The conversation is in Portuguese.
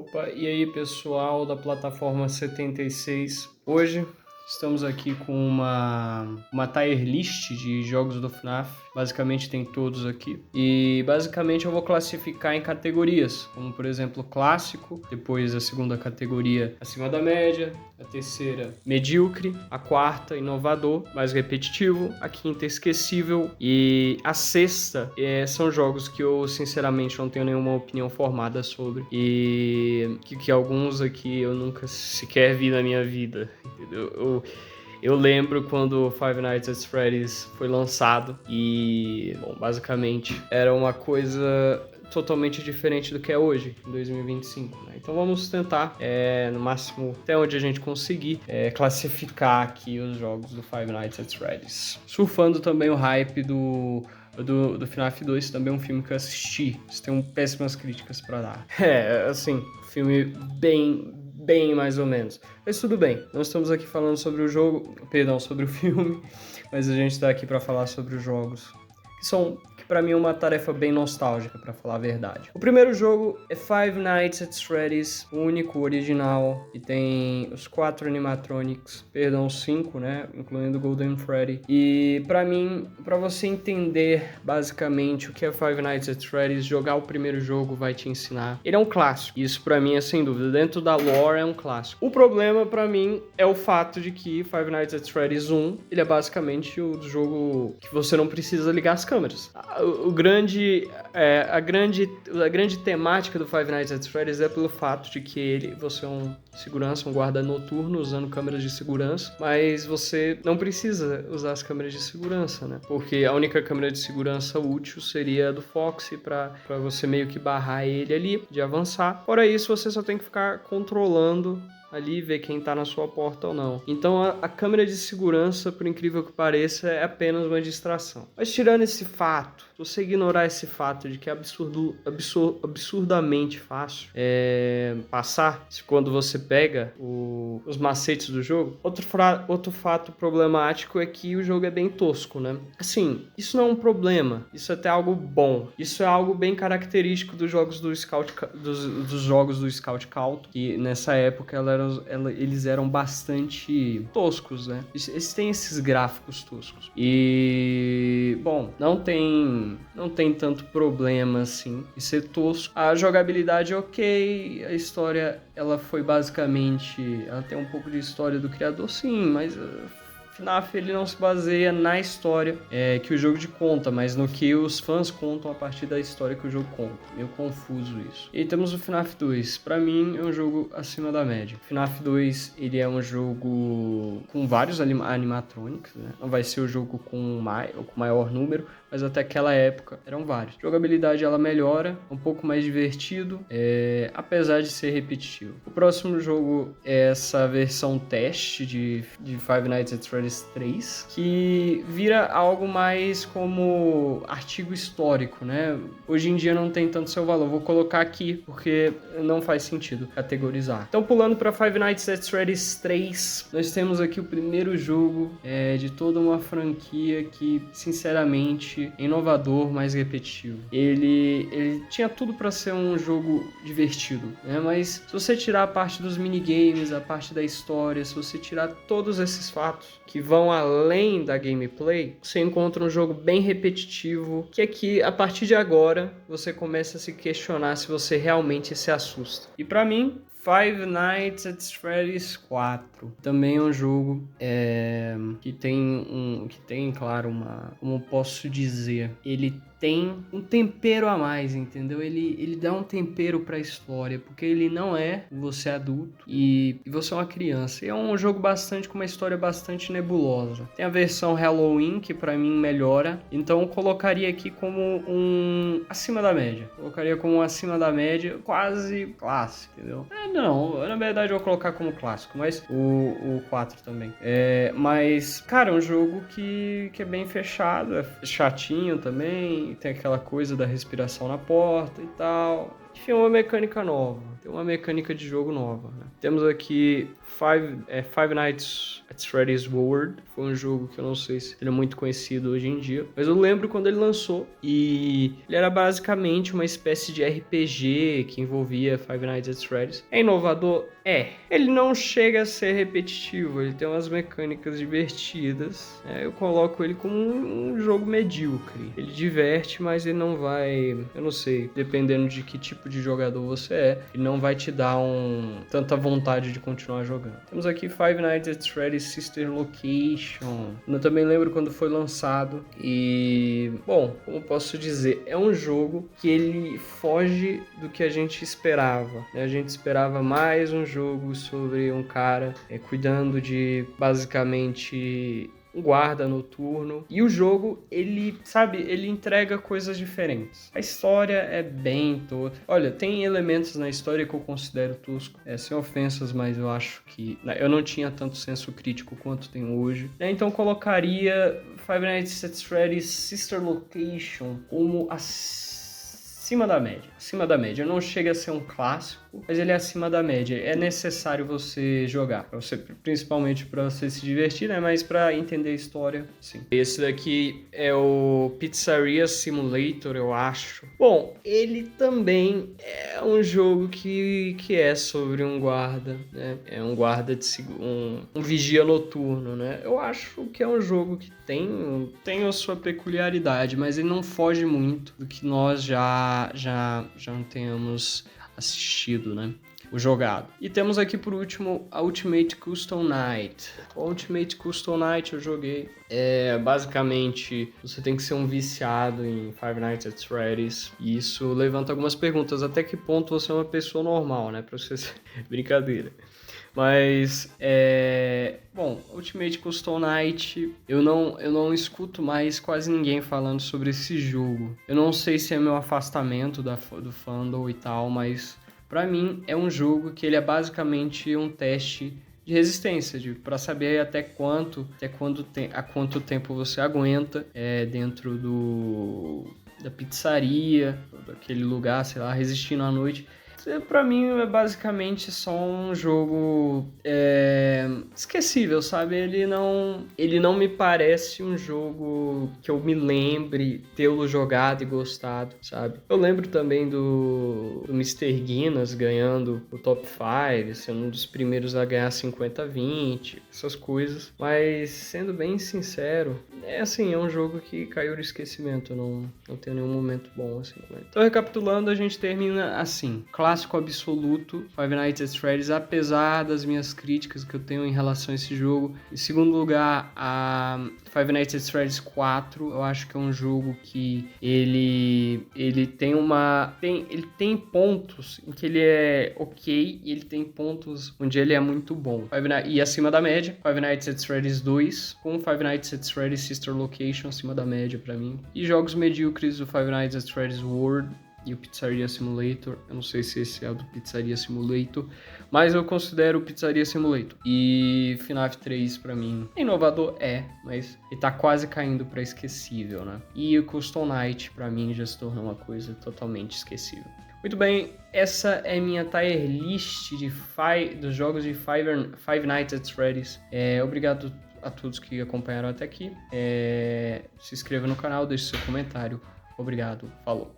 Opa, e aí pessoal da plataforma 76. Hoje estamos aqui com uma tier list de jogos do FNAF. Basicamente tem todos aqui. E basicamente eu vou classificar em categorias, como por exemplo clássico, depois a segunda categoria acima da média, a terceira medíocre, a quarta inovador, mais repetitivo, a quinta esquecível e a sexta são jogos que eu sinceramente não tenho nenhuma opinião formada sobre e que alguns aqui eu nunca sequer vi na minha vida, entendeu? Eu lembro quando Five Nights at Freddy's foi lançado e, bom, basicamente era uma coisa totalmente diferente do que é hoje, em 2025, né? Então vamos tentar, no máximo, até onde a gente conseguir, classificar aqui os jogos do Five Nights at Freddy's. Surfando também o hype do FNAF 2, também é um filme que eu assisti. Eles têm péssimas críticas pra dar. Assim, filme bem mais ou menos. Mas tudo bem, não estamos aqui falando sobre o jogo, perdão, sobre o filme, mas a gente está aqui para falar sobre os jogos, que para mim é uma tarefa bem nostálgica, para falar a verdade. O primeiro jogo é Five Nights at Freddy's, o único original, e tem os 4 animatronics, perdão, 5, né, incluindo o Golden Freddy. E para mim, para você entender basicamente o que é Five Nights at Freddy's, jogar o primeiro jogo vai te ensinar. Ele é um clássico, isso para mim é sem dúvida, dentro da lore é um clássico. O problema para mim é o fato de que Five Nights at Freddy's 1, ele é basicamente o jogo que você não precisa ligar as câmeras. A grande temática do Five Nights at Freddy's é pelo fato de que você é um segurança, um guarda noturno usando câmeras de segurança, mas você não precisa usar as câmeras de segurança, né? Porque a única câmera de segurança útil seria a do Foxy para você meio que barrar ele ali, de avançar. Fora isso, você só tem que ficar controlando ali, ver quem tá na sua porta ou não. Então a câmera de segurança, por incrível que pareça, é apenas uma distração. Mas tirando esse fato, se você ignorar esse fato de que é absurdamente fácil passar quando você pega os macetes do jogo, outro fato problemático é que o jogo é bem tosco, né? Assim, isso não é um problema, isso é até algo bom. Isso é algo bem característico dos jogos do Scout, dos jogos do Scout Calto, que nessa época eles eram bastante toscos, né? Eles têm esses gráficos toscos. E, bom, não tem tanto problema assim em ser tosco. A jogabilidade é ok, a história, ela foi basicamente... Ela tem um pouco de história do criador, sim, mas... FNAF ele não se baseia na história que o jogo te conta, mas no que os fãs contam a partir da história que o jogo conta. Meio confuso isso. E temos o FNAF 2. Pra mim é um jogo acima da média. O FNAF 2 ele é um jogo com vários animatronics, né? Não vai ser o jogo com maior número, mas até aquela época eram vários. A jogabilidade ela melhora, um pouco mais divertido, apesar de ser repetitivo. O próximo jogo é essa versão teste de Five Nights at Freddy's 3, que vira algo mais como artigo histórico, né? Hoje em dia não tem tanto seu valor. Vou colocar aqui porque não faz sentido categorizar. Então, pulando para Five Nights at Freddy's 3, nós temos aqui o primeiro jogo de toda uma franquia que, sinceramente, é inovador, mais repetitivo. Ele tinha tudo para ser um jogo divertido, né? Mas se você tirar a parte dos minigames, a parte da história, se você tirar todos esses fatos que vão além da gameplay, você encontra um jogo bem repetitivo, que aqui, a partir de agora, você começa a se questionar se você realmente se assusta. E pra mim, Five Nights at Freddy's 4 também é um jogo que tem, claro, como posso dizer, ele tem um tempero a mais, entendeu? Ele dá um tempero pra história, porque ele não é você adulto e você é uma criança. E é um jogo com uma história bastante nebulosa. Tem a versão Halloween, que pra mim melhora, então eu colocaria aqui como um acima da média. Colocaria como um acima da média, quase clássico, entendeu? Não, na verdade eu vou colocar como clássico, mas o 4 também. Mas, cara, é um jogo que é bem fechado, é chatinho também, tem aquela coisa da respiração na porta e tal. Enfim, uma mecânica nova. Tem uma mecânica de jogo nova, né? Temos aqui Five Nights at Freddy's World. Foi um jogo que eu não sei se ele é muito conhecido hoje em dia, mas eu lembro quando ele lançou e ele era basicamente uma espécie de RPG que envolvia Five Nights at Freddy's. É inovador? É. Ele não chega a ser repetitivo, ele tem umas mecânicas divertidas. Eu coloco ele como um jogo medíocre. Ele diverte, mas ele não vai... Eu não sei, dependendo de que tipo de jogador você é, ele não vai te dar tanta vontade de continuar jogando. Temos aqui Five Nights at Freddy's Sister Location. Eu também lembro quando foi lançado e... Bom, como posso dizer, é um jogo que ele foge do que a gente esperava, né? A gente esperava mais um jogo sobre um cara cuidando de basicamente um guarda noturno. E o jogo, ele entrega coisas diferentes. A história é bem tosca. Olha, tem elementos na história que eu considero tosco. Sem ofensas, mas eu acho que... Eu não tinha tanto senso crítico quanto tenho hoje. Então colocaria Five Nights at Freddy's Sister Location como acima da média. Acima da média. Não chega a ser um clássico, mas ele é acima da média. É necessário você jogar, principalmente para você se divertir, né? Mas para entender a história, sim. Esse daqui é o Pizzeria Simulator, eu acho. Bom, ele também é um jogo que é sobre um guarda, né? É um guarda de um vigia noturno, né? Eu acho que é um jogo que tem a sua peculiaridade, mas ele não foge muito do que nós já tenhamos assistido, né? O jogado. E temos aqui por último a Ultimate Custom Night. O Ultimate Custom Night eu joguei. Basicamente, você tem que ser um viciado em Five Nights at Freddy's. E isso levanta algumas perguntas. Até que ponto você é uma pessoa normal, né? Pra você ser... Brincadeira. Mas, bom, Ultimate Custom Night, eu não escuto mais quase ninguém falando sobre esse jogo. Eu não sei se é meu afastamento do fandom e tal, mas pra mim é um jogo que ele é basicamente um teste de resistência, para saber até quanto tempo você aguenta dentro da pizzaria, daquele lugar, sei lá, resistindo à noite. Pra mim é basicamente só um jogo esquecível, sabe? Ele não me parece um jogo que eu me lembre tê-lo jogado e gostado, sabe? Eu lembro também do Mr. Guinness ganhando o Top 5, sendo um dos primeiros a ganhar 50-20, essas coisas. Mas, sendo bem sincero, é um jogo que caiu no esquecimento, não tem nenhum momento bom assim. Então, recapitulando, a gente termina assim. Clássico absoluto, Five Nights at Freddy's, apesar das minhas críticas que eu tenho em relação a esse jogo. Em segundo lugar, a Five Nights at Freddy's 4, eu acho que é um jogo que ele tem pontos em que ele é ok e ele tem pontos onde ele é muito bom. E acima da média, Five Nights at Freddy's 2 com Five Nights at Freddy's Sister Location acima da média pra mim. E jogos medíocres do Five Nights at Freddy's World e o Pizzeria Simulator. Eu não sei se esse é o do Pizzeria Simulator, mas eu considero o Pizzeria Simulator. E FNAF 3 pra mim é inovador, mas ele tá quase caindo pra esquecível, né? E o Custom Night pra mim já se tornou uma coisa totalmente esquecível. Muito bem, essa é minha tier list dos jogos de Five Nights at Freddy's. Obrigado a todos que acompanharam até aqui. Se inscreva no canal, deixe seu comentário. Obrigado, falou!